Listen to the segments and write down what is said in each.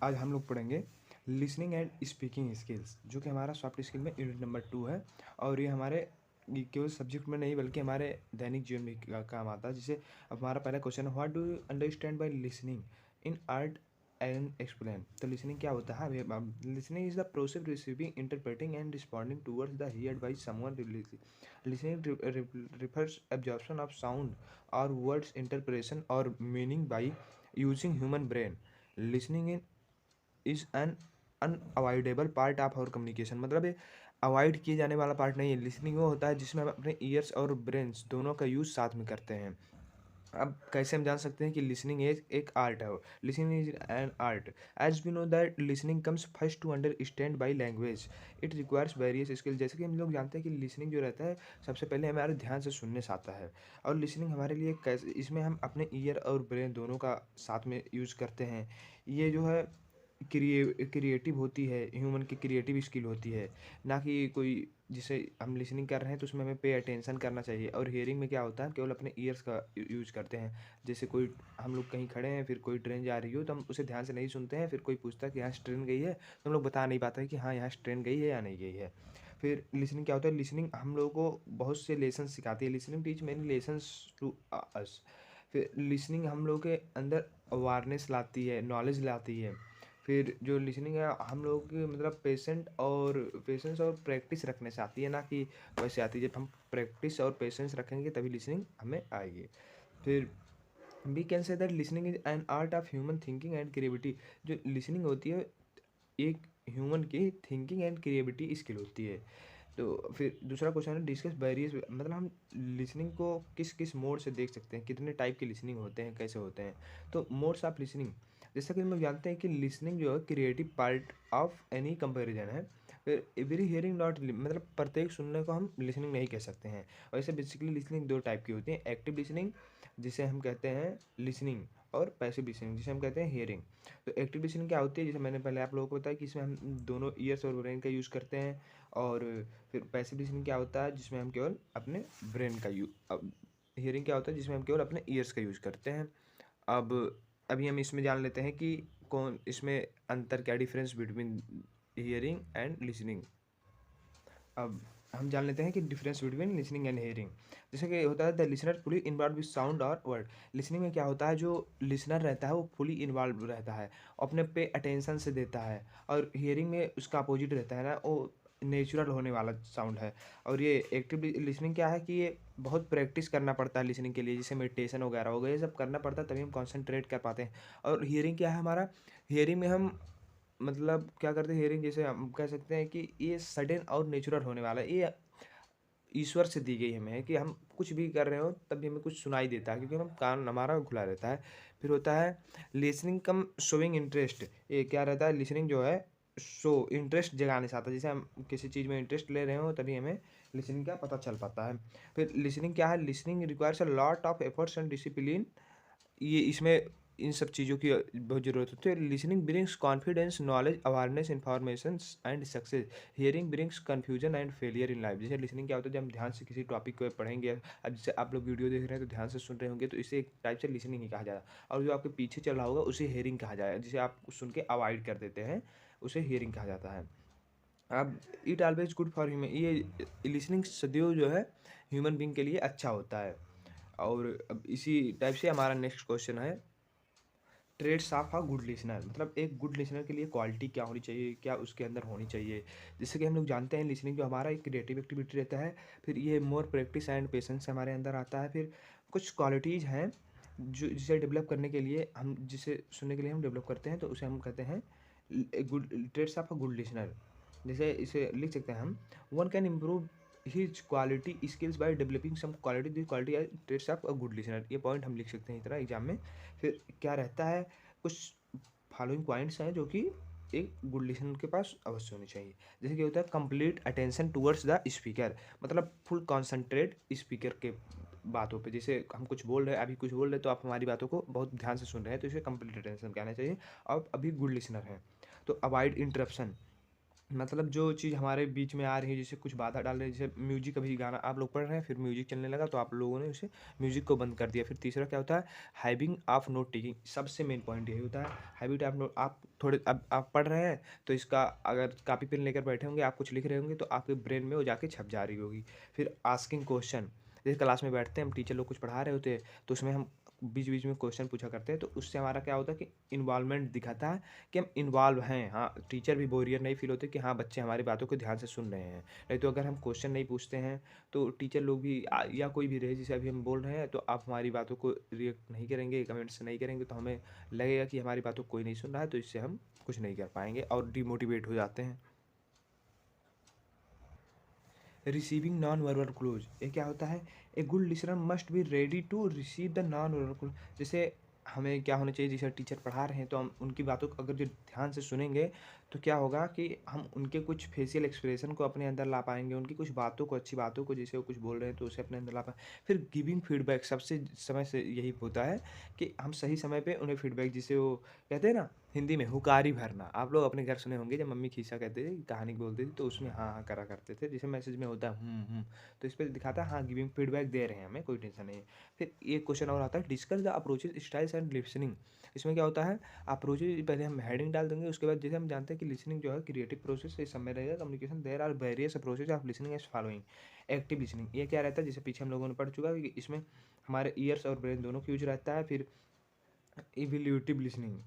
आज हम लोग पढ़ेंगे लिसनिंग एंड स्पीकिंग स्किल्स, जो कि हमारा सॉफ्ट स्किल में यूनिट नंबर 2 है। और ये केवल सब्जेक्ट में नहीं बल्कि हमारे दैनिक जीवन में काम आता है। जैसे अब हमारा पहला क्वेश्चन है, what do you understand by listening in art and explain. तो लिसनिंग क्या होता है? Listening is the process receiving, interpreting and responding towards the heard by someone. Listening refers absorption of sound or words interpretation or meaning by using human brain. Listening is an unavoidable part of our communication. मतलब ये avoid किए जाने वाला part नहीं है। Listening वो होता है जिसमें हम अपने ईयर्स और ब्रेन्स दोनों का यूज़ साथ में करते हैं। अब कैसे हम जान सकते हैं कि लिसनिंग एक आर्ट है? Listening is an art as we know that listening comes first to understand by language. It requires various skill. जैसे कि हम लोग जानते हैं कि लिसनिंग जो रहता है सबसे पहले हमारे ध्यान से सुनने से आता है। और लिसनिंग हमारे लिए कैसे, इसमें हम अपने ईयर और ब्रेन दोनों का साथ में यूज़ करते हैं। ये जो है क्रिएटिव होती है, ह्यूमन की क्रिएटिव स्किल होती है, ना कि कोई जिसे हम लिसनिंग कर रहे हैं तो उसमें हमें पे अटेंशन करना चाहिए। और हियरिंग में क्या होता है, केवल अपने ईयर्स का यूज़ करते हैं। जैसे कोई हम लोग कहीं खड़े हैं, फिर कोई ट्रेन जा रही हो तो हम उसे ध्यान से नहीं सुनते हैं। फिर कोई पूछता है कि यहाँ से ट्रेन गई है, तो हम लोग बता नहीं पाते हैं कि हाँ यहाँ से ट्रेन गई है या नहीं गई है। फिर लिसनिंग क्या होता है? लिसनिंग हम लोगों को बहुत से लेसन सिखाती है। Listening teach many lessons to us. फिर लिसनिंग हम लोग के अंदर अवेयरनेस लाती है, नॉलेज लाती है। फिर जो लिसनिंग है हम लोग की मतलब पेशेंस और प्रैक्टिस रखने से आती है, ना कि वैसे आती है। जब हम प्रैक्टिस और पेशेंस रखेंगे तभी लिसनिंग हमें आएगी। फिर we can say that listening is an art of human thinking and creativity. जो लिसनिंग होती है एक ह्यूमन की थिंकिंग एंड क्रिएटिविटी स्किल होती है। तो फिर दूसरा क्वेश्चन है, डिस्कस वेरियस। मतलब हम लिसनिंग को किस किस मोड से देख सकते हैं, कितने टाइप के लिसनिंग होते हैं, कैसे होते हैं। तो मोड्स ऑफ लिसनिंग, जैसा कि हम लोग जानते हैं कि लिसनिंग जो है creative part of any comparison है। फिर एवरी हियरिंग नॉट, मतलब प्रत्येक सुनने को हम लिसनिंग नहीं कह सकते हैं। वैसे बेसिकली लिसनिंग दो टाइप की होती है, एक्टिव लिसनिंग जिसे हम कहते हैं लिसनिंग, और पैसिव लिसनिंग जिसे हम कहते हैं हियरिंग। तो एक्टिव लिसनिंग क्या होती है? जैसे मैंने पहले आप लोगों को बताया कि इसमें हम दोनों ईयर्स और ब्रेन का यूज़ करते हैं। और फिर पैसिव लिसनिंग क्या होता है? जिसमें हम केवल अपने ब्रेन का हियरिंग क्या होता है? जिसमें हम केवल अपने ईयर्स का यूज़ करते हैं। अब अभी हम इसमें जान लेते हैं कि कौन इसमें अंतर, क्या difference between hearing and listening. अब हम जान लेते हैं कि difference between listening and hearing. जैसे कि होता है the listener fully involve with sound और वर्ड। लिसनिंग में क्या होता है? जो लिसनर रहता है वो फुली इन्वॉल्व रहता है, अपने पे अटेंशन से देता है। और हियरिंग में उसका अपोजिट रहता है ना, वो नेचुरल होने वाला साउंड है। और ये एक्टिव लिसनिंग क्या है कि ये बहुत प्रैक्टिस करना पड़ता है लिसनिंग के लिए, जैसे मेडिटेशन वगैरह हो गया, ये सब करना पड़ता है तभी हम कॉन्सेंट्रेट कर पाते हैं। और हियरिंग क्या है हमारा? हियरिंग में हम मतलब क्या करते हैं? हियरिंग जैसे हम कह सकते हैं कि ये सडन और नेचुरल होने वाला है। ये ईश्वर से दी गई हमें है कि हम कुछ भी कर रहे हो तभी हमें कुछ सुनाई देता है, क्योंकि हम कान हमारा खुला रहता है। फिर होता है लिसनिंग कम शोइंग इंटरेस्ट। ये क्या रहता है? लिसनिंग जो है शो इंटरेस्ट जगाने से आता है। जैसे हम किसी चीज़ में इंटरेस्ट ले रहे हो तभी हमें लिसनिंग का पता चल पाता है। फिर लिसनिंग क्या है? Listening requires a lot of efforts and discipline. ये इसमें इन सब चीज़ों की बहुत ज़रूरत होती है। Listening brings confidence, knowledge, awareness, information and success. Hearing brings confusion and failure in life. जैसे लिसनिंग क्या होता है? जब हम ध्यान से किसी टॉपिक को पढ़ेंगे, अब जैसे आप लोग वीडियो देख रहे हैं तो ध्यान से सुन रहे होंगे, तो इसे एक टाइप से लिसनिंग ही कहा जाएगा। और जो आपके पीछे चल रहा होगा उसे हियरिंग कहा जाएगा, जिसे आप सुन के अवॉइड कर देते हैं, उसे हियरिंग कहा जाता है। अब it always good for human, ये लिसनिंग सदैव जो है ह्यूमन बींग के लिए अच्छा होता है। और अब इसी टाइप से हमारा नेक्स्ट क्वेश्चन है, traits of a good listener. मतलब एक गुड लिसनर के लिए क्वालिटी क्या होनी चाहिए, क्या उसके अंदर होनी चाहिए? जैसे कि हम लोग जानते हैं लिसनिंग जो हमारा एक क्रिएटिव एक्टिविटी रहता है, फिर ये मोर प्रैक्टिस एंड पेशेंस हमारे अंदर आता है। फिर कुछ क्वालिटीज़ हैं जो जिसे डेवलप करने के लिए हम, जिसे सुनने के लिए हम डेवलप करते हैं, तो उसे हम कहते हैं good traits of a good listener. जैसे इसे लिख सकते हैं हम, one can improve his quality skills by developing some quality, the quality traits of a good listener. ये पॉइंट हम लिख सकते हैं इस तरह एग्जाम में। फिर क्या रहता है? कुछ फॉलोइंग पॉइंट्स हैं जो कि एक गुड लिसनर के पास अवश्य होनी चाहिए। जैसे कि होता है complete attention towards the speaker. मतलब फुल कॉन्सेंट्रेट स्पीकर के बातों पे। जैसे हम कुछ बोल रहे हैं, अभी कुछ बोल रहे हैं, तो आप हमारी बातों को बहुत ध्यान से सुन रहे हैं, तो इसे कंप्लीट अटेंशन कहना चाहिए। आप अभी गुड लिसनर हैं। तो अवॉइड इंटरप्शन, मतलब जो चीज़ हमारे बीच में आ रही है, जैसे कुछ बाधा डाल रही है, जैसे म्यूजिक, अभी गाना आप लोग पढ़ रहे हैं, फिर म्यूजिक चलने लगा तो आप लोगों ने उसे म्यूजिक को बंद कर दिया। फिर तीसरा क्या होता है, हैविंग ऑफ नोट टेकिंग, सबसे मेन पॉइंट यही होता है, हैबिट ऑफ नोट। आप थोड़े, अब आप पढ़ रहे हैं तो इसका अगर कापी पेन लेकर बैठे होंगे, आप कुछ लिख रहे होंगे तो आपके ब्रेन में वो जाके छप जा रही होगी। फिर आस्किंग क्वेश्चन, जैसे क्लास में बैठते हैं हम, टीचर लोग कुछ पढ़ा रहे होते हैं तो उसमें हम बीच बीच में क्वेश्चन पूछा करते हैं, तो उससे हमारा क्या होता है कि इन्वॉल्वमेंट दिखाता है कि हम इन्वॉल्व हैं। हाँ, टीचर भी बोरियत नहीं फील होते कि हाँ बच्चे हमारी बातों को ध्यान से सुन रहे हैं। नहीं तो अगर हम क्वेश्चन नहीं पूछते हैं तो टीचर लोग भी या कोई भी रहे, जैसे अभी हम बोल रहे हैं तो आप हमारी बातों को रिएक्ट नहीं करेंगे, कमेंट्स नहीं करेंगे, तो हमें लगेगा कि हमारी बातों को कोई नहीं सुन रहा है, तो इससे हम कुछ नहीं कर पाएंगे और डिमोटिवेट हो जाते हैं। रिसीविंग नॉन वर्बल क्लूज, ये क्या होता है, a good listener must be ready to receive the non verbal clues. जैसे हमें क्या होना चाहिए, जैसे टीचर पढ़ा रहे हैं तो हम उनकी बातों को अगर जो ध्यान से सुनेंगे तो क्या होगा कि हम उनके कुछ फेशियल एक्सप्रेशन को अपने अंदर ला पाएंगे, उनकी कुछ बातों को, अच्छी बातों को, जैसे वो कुछ बोल रहे हैं तो उसे अपने अंदर ला पाएंगे। फिर गिविंग फीडबैक, सबसे समय से यही होता है कि हम सही समय पे उन्हें फीडबैक, जिसे वो कहते हैं ना हिंदी में हुकारी भरना। आप लोग अपने घर सुने होंगे जब मम्मी खीसा कहते थे, कहानी बोलती थी तो उसमें हाँ हाँ करा करते थे, जैसे मैसेज में होता है तो इस पर दिखाता है हाँ गिविंग फीडबैक दे रहे हैं हमें, कोई टेंशन नहीं है। फिर एक क्वेश्चन और आता है, discuss the approaches styles and listening. इसमें क्या होता है, अप्रोचेज पहले हम हेडिंग डाल देंगे, उसके बाद जैसे हम जानते हैं कि लिसनिंग जो है क्रिएटिव प्रोसेस से समय रहेगा, communication there are various approaches of listening as following. Active listening, ये क्या रहता है, जैसे पीछे हम लोगों ने पढ़ चुका है कि इसमें हमारे ईयर्स और ब्रेन दोनों का यूज रहता है। फिर इवैल्यूएटिव लिसनिंग,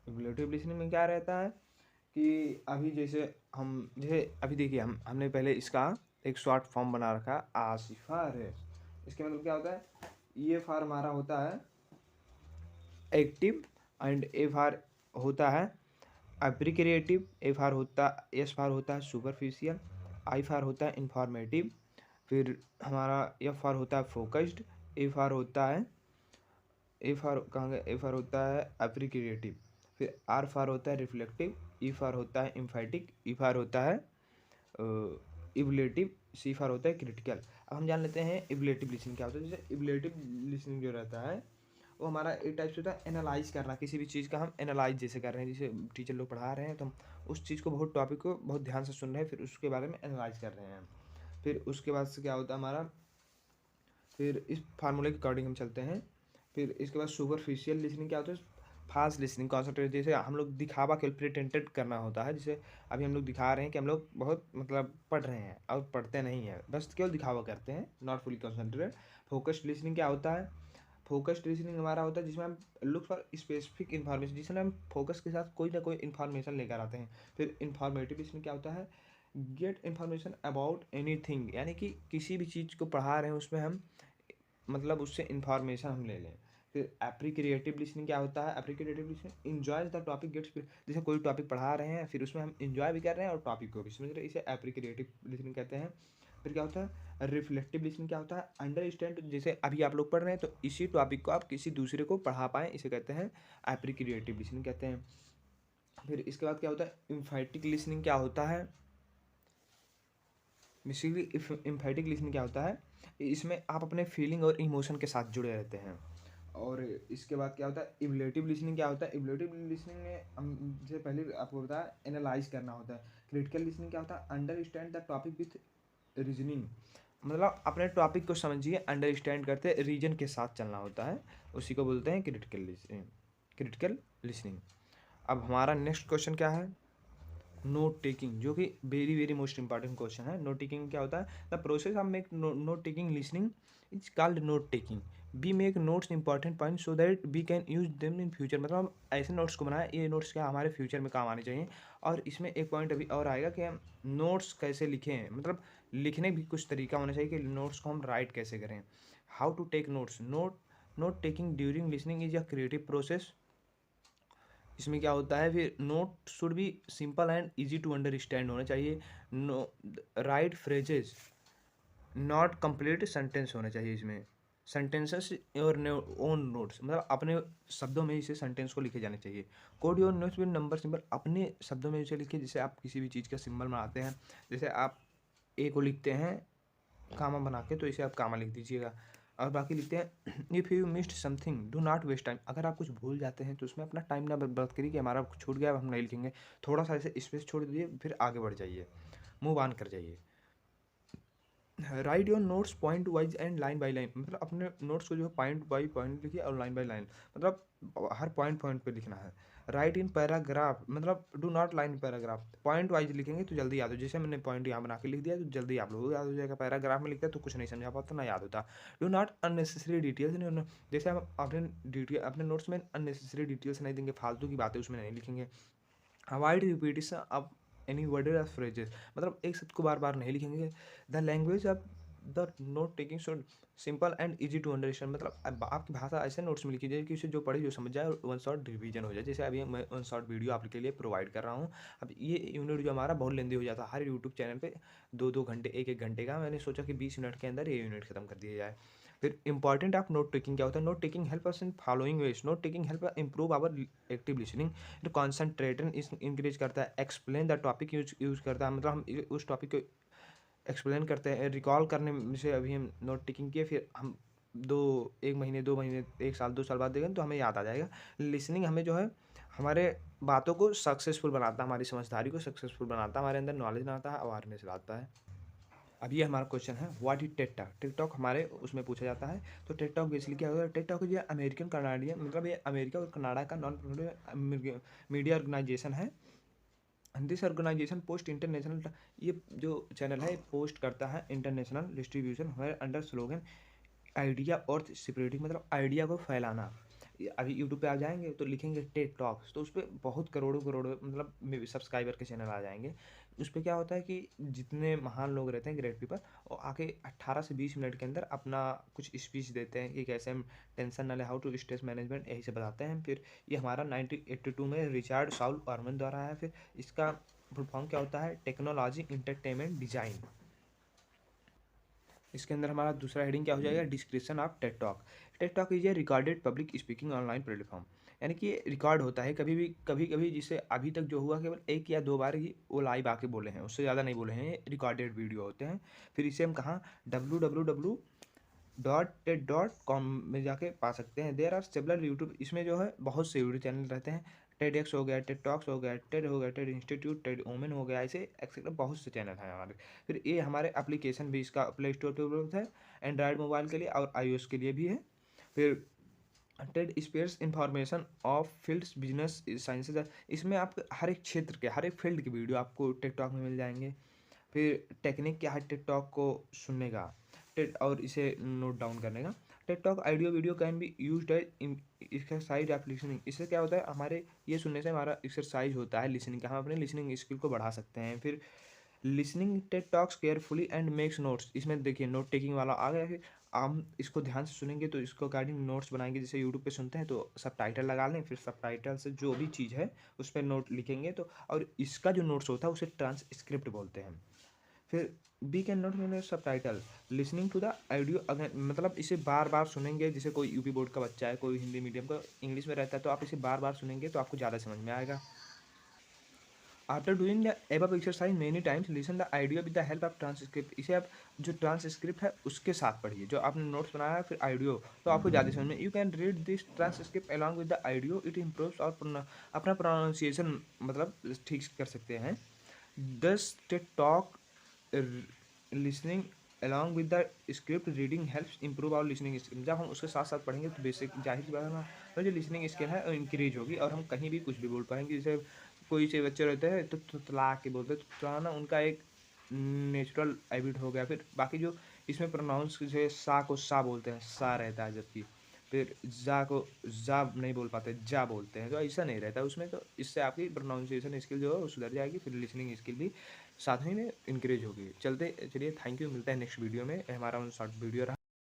इवैल्यूएटिव लिसनिंग में क्या रहता है कि अभी जैसे हम, जैसे अभी देखिए हमने पहले इसका एक शॉर्ट फॉर्म बना रखा है, आसिफा है। इसके मतलब क्या होता है, ये फॉर हमारा होता है एक्टिव, एंड ए फॉर होता है एप्रिक्रिएटिव, ए फॉर होता, एस फॉर होता है सुपरफिशियल, आई फॉर होता है इंफॉर्मेटिव, फिर हमारा एफ फॉर होता है फोकस्ड, ए फॉर होता है, ए फॉर कहाँ गया, ए फॉर होता है एप्रिक्रिएटिव, फिर आर फॉर होता है रिफ्लेक्टिव, ई फॉर होता है इम्फेटिक, ई फॉर होता है इवलेटिव, सी फॉर होता है क्रिटिकल। अब हम जान लेते हैं इवलेटिव लिसनिंग क्या होता है। जैसे इवलेटिव लिसनिंग जो रहता है वो हमारा एक टाइप से होता है एनालाइज करना, किसी भी चीज़ का हम एनालाइज जैसे कर रहे हैं, जैसे टीचर लोग पढ़ा रहे हैं तो हम उस चीज़ को, बहुत टॉपिक को बहुत ध्यान से सुन रहे हैं, फिर उसके बारे में एनालाइज कर रहे हैं। फिर उसके बाद से क्या होता है हमारा, फिर इस फार्मूले के अकॉर्डिंग हम चलते हैं। फिर इसके बाद सुपरफिशियल लिसनिंग क्या होता है, फास्ट लिसनिंग, कॉन्सेंट्रेट, जैसे हम लोग दिखावा के प्रिटेंटेड करना होता है, जैसे अभी हम लोग दिखा रहे हैं कि हम लोग बहुत मतलब पढ़ रहे हैं और पढ़ते नहीं हैं, बस केवल दिखावा करते हैं, not fully concentrated. Focused listening क्या होता है, फोकस्ड लिसनिंग हमारा होता है जिसमें हम लुक फॉर स्पेसिफिक इन्फॉर्मेशन, जिसमें हम फोकस के साथ कोई ना कोई इन्फॉर्मेशन लेकर आते हैं। फिर इन्फॉर्मेटिव लिसनिंग क्या होता है, गेट इन्फॉर्मेशन अबाउट एनीथिंग, यानी कि किसी भी चीज़ को पढ़ा रहे हैं उसमें हम मतलब उससे इन्फॉर्मेशन हम ले लें। फिर एप्रीक्रिएटिव लिसनिंग क्या होता है, appreciative listening enjoy the topic gets, जैसे कोई टॉपिक पढ़ा रहे हैं फिर उसमें हम इन्जॉय भी कर रहे हैं और टॉपिक को भी समझ रहे हैं, इसे एप्रीक्रिएटिव लिसनिंग कहते हैं। फिर क्या होता है रिफ्लेक्टिव लिसनिंग, क्या होता है अंडरस्टैंड, जैसे अभी आप लोग पढ़ रहे हैं तो इसी टॉपिक को आप किसी दूसरे को पढ़ा पाएँ, इसे कहते हैं एप्रीक्रिएटिव लिसनिंग कहते हैं। फिर इसके बाद क्या होता है इम्फेटिक लिसनिंग, क्या होता है बेसिकली इम्फेटिक लिसनिंग क्या होता है, इसमें आप अपने फीलिंग और इमोशन के साथ जुड़े रहते हैं। और इसके बाद क्या होता है इवलेटिव लिसनिंग, क्या होता है इवलेटिव लिसनिंग में हम जैसे पहले आपको बताया एनालाइज करना होता है। क्रिटिकल लिसनिंग क्या होता है understand the topic with reasoning, मतलब अपने टॉपिक को समझिए, अंडरस्टैंड करते रीजन के साथ चलना होता है, उसी को बोलते हैं क्रिटिकल लिसनिंग, क्रिटिकल लिसनिंग। अब हमारा नेक्स्ट क्वेश्चन क्या है, नोट टेकिंग, जो कि very very most important question है। नोट टेकिंग क्या होता है, the process of make note taking listening is called note taking, we make notes important point so that we can use them in future, मतलब हम ऐसे notes को बनाए, ये नोट्स क्या हमारे फ्यूचर में काम आने चाहिए। और इसमें एक पॉइंट अभी और आएगा कि हम नोट्स कैसे लिखें, मतलब लिखने भी कुछ तरीका होना चाहिए कि नोट्स को हम राइट कैसे करें। How to take notes, note taking during listening is a creative process. इसमें क्या होता है, फिर note should be simple and easy to understand होना चाहिए, no write phrases not complete sentence होना चाहिए, इसमें सेंटेंसेस और ओन नोट्स, मतलब अपने शब्दों में इसे सेंटेंस को लिखे जाने चाहिए। Code your notes with number symbol, अपने शब्दों में इसे लिखिए, जैसे आप किसी भी चीज़ का सिंबल बनाते हैं, जैसे आप ए को लिखते हैं कामा बना के तो इसे आप कामा लिख दीजिएगा। और बाकी लिखते हैं if you missed something do not waste time. अगर आप कुछ भूल जाते हैं तो उसमें अपना टाइम ना बर्बाद करिए कि हमारा कुछ छूट गया, अब हम नहीं लिखेंगे। थोड़ा सा ऐसे स्पेस छोड़ दीजिए, फिर आगे बढ़ जाइए, मूव ऑन कर जाइए। Right your notes point wise and line by line, मतलब अपने नोट्स को जो है पॉइंट बाय पॉइंट लिखिए और लाइन बाय लाइन, मतलब हर पॉइंट पॉइंट पे लिखना है। राइट इन पैराग्राफ, मतलब do not line paragraph. Point wise लिखेंगे तो जल्दी याद हो, जैसे मैंने पॉइंट यहाँ बना के लिख दिया तो जल्दी आप लोगों को याद हो जाएगा। पैराग्राफ में लिखते हैं तो कुछ नहीं समझा पाता, ना याद होता। डू नॉट अननेसेसरी डिटेल्स, जैसे हम अपने डिटेल अपने नोट्स में अननेसेसरी डिटेल्स नहीं देंगे, फालतू की बातें उसमें नहीं लिखेंगे। Avoid repetition of any word या फ्रेजेस, मतलब एक शब्द को बार बार नहीं लिखेंगे। The language of the note taking should simple and easy to understand, मतलब आपकी भाषा ऐसे नोट्स में लिखी जाए कि उसे जो पढ़े जो समझ जाए और वन शॉट रिवीजन हो जाए। जैसे अभी मैं वन शॉट वीडियो आपके लिए प्रोवाइड कर रहा हूँ। अब ये यूनिट जो हमारा बहुत लेंदी हो जाता है, हर यूट्यूब चैनल पे 2-2 घंटे 1-1 घंटे का, मैंने सोचा कि 20 मिनट के अंदर ये यूनिट खत्म कर दिया जाए। फिर इंपॉर्टेंट ऑफ नोट टेकिंग क्या होता है? Note taking help us in following ways. Note taking help improve our active listening, जो कॉन्सेंट्रेशन इस इंक्रीज करता है। एक्सप्लेन द टॉपिक यूज करता है, मतलब हम उस टॉपिक को एक्सप्लेन करते हैं। रिकॉल करने में से अभी हम नोट टेकिंग किए, फिर हम 1 महीने 2 महीने 1 साल 2 साल बाद देखें तो हमें याद आ जाएगा। लिसनिंग हमें जो है हमारे बातों को सक्सेसफुल बनाता है, हमारी समझदारी को सक्सेसफुल बनाता है, हमारे अंदर नॉलेज लाता है, अवेयरनेस लाता है। अब ये हमारा क्वेश्चन है, what is tech talk. Tech talk हमारे उसमें पूछा जाता है। तो टेक टॉक बेसिकली क्या होता है? टेक टॉक ये अमेरिकन कनाडियन, मतलब ये अमेरिका और कनाडा का नॉन मीडिया ऑर्गेनाइजेशन है। दिस ऑर्गेनाइजेशन पोस्ट इंटरनेशनल, ये जो चैनल है पोस्ट करता है इंटरनेशनल डिस्ट्रीब्यूशन है अंडर स्लोगन आइडिया और स्प्रेडिंग, मतलब आइडिया को फैलाना। अभी यूट्यूब पे आ जाएंगे तो लिखेंगे टेड टॉक्स, तो उस पर बहुत करोड़ों करोड़ों मतलब सब्सक्राइबर के चैनल आ जाएंगे। उस पर क्या होता है कि जितने महान लोग रहते हैं, ग्रेट पीपल, वो आके 18 से 20 मिनट के अंदर अपना कुछ स्पीच देते हैं कि कैसे हम टेंशन ना ले, हाउ टू स्ट्रेस मैनेजमेंट, यही से बताते हैं। फिर ये हमारा 1982 में रिचार्ड साउल ऑर्मन द्वारा है। फिर इसका फुल फॉर्म क्या होता है? Technology entertainment design. इसके अंदर हमारा दूसरा हेडिंग क्या हो जाएगा? Description of Ted talk. Ted talk is a recorded public speaking online platform, यानी कि ये रिकॉर्ड होता है कभी कभी जिसे अभी तक जो हुआ केवल 1 या 2 बार ही वो लाइव आके बोले हैं, उससे ज़्यादा नहीं बोले हैं, ये रिकॉर्डेड वीडियो होते हैं। फिर इसे हम कहाँ www.ted.com में जाके पा सकते हैं। देयर आर सेवरल यूट्यूब, इसमें जो है बहुत से यूट्यूब चैनल रहते हैं। टेड एक्स हो गया, टेड टॉक्स हो गया, टेड हो गया, टेड इंस्टीट्यूट, टेड ओमेन हो गया, ऐसे एक्सेट्रा बहुत से चैनल हैं हमारे। फिर ये हमारे एप्लीकेशन भी इसका प्ले स्टोर पर उपलब्ध है, एंड्रॉयड मोबाइल के लिए और iOS के लिए भी है। फिर TED spares information of fields business sciences, इसमें आप हर एक क्षेत्र के हर एक फील्ड की वीडियो आपको टिकटॉक में मिल जाएंगे। फिर टेक्निक क्या है टिकटॉक को सुनने का और इसे नोट डाउन करने का? TikTok audio video can be used as exercise of listening. इससे क्या होता है? हमारे ये सुनने से हमारा एक्सरसाइज होता है लिसनिंग का, हम अपने लिसनिंग स्किल को बढ़ा सकते हैं। फिर listening Ted talks carefully and makes notes, इसमें देखिए नोट टेकिंग वाला आ गया। फिर हम इसको ध्यान से सुनेंगे तो इसको अकॉर्डिंग नोट्स बनाएंगे। जैसे यूट्यूब पे सुनते हैं तो सब टाइटल लगा लें, फिर सब टाइटल से जो भी चीज़ है उस पर नोट लिखेंगे। तो और इसका जो नोट्स होता है उसे ट्रांसक्रिप्ट बोलते हैं। फिर we can not mean subtitle listening to the audio again, मतलब इसे बार बार सुनेंगे। जैसे कोई यूपी बोर्ड का बच्चा है, कोई हिंदी मीडियम का इंग्लिश में रहता है, तो आप इसे बार बार सुनेंगे तो आपको ज़्यादा समझ में आएगा। After doing the above exercise many times listen the audio with the help of transcript, इसे आप जो ट्रांसक्रिप्ट है उसके साथ पढ़िए, जो आपने नोट्स बनाया है फिर ऑडियो, तो आपको ज़्यादा समझ में। You can read this transcript along with the audio, it improves और अपना प्रोनाउंसिएशन मतलब ठीक कर सकते हैं। This talk listening along with the script reading helps improve our listening skill, जब हम उसके साथ साथ पढ़ेंगे तो बेसिक जाहिर सी बात है ना, तो जो लिसनिंग स्किल है वो इंक्रीज होगी और हम कहीं भी कुछ भी बोल पाएंगे। जैसे कोई से बच्चे रहते हैं तो तुतला के बोलते हैं, तुतलाना उनका एक नेचुरल हैबिट हो गया। फिर बाकी जो इसमें प्रोनाउंस जैसे सा को सा बोलते हैं, सा रहता है, जबकि फिर जा को जा नहीं बोल पाते, जा बोलते हैं, तो ऐसा नहीं रहता उसमें। तो इससे आपकी प्रोनाउंसिएशन स्किल जो है वो सुधर जाएगी, फिर लिसनिंग स्किल भी साथ ही में इंक्रीज होगी। चलिए थैंक यू, मिलता है नेक्स्ट वीडियो में। हमारा शॉर्ट वीडियो रहा।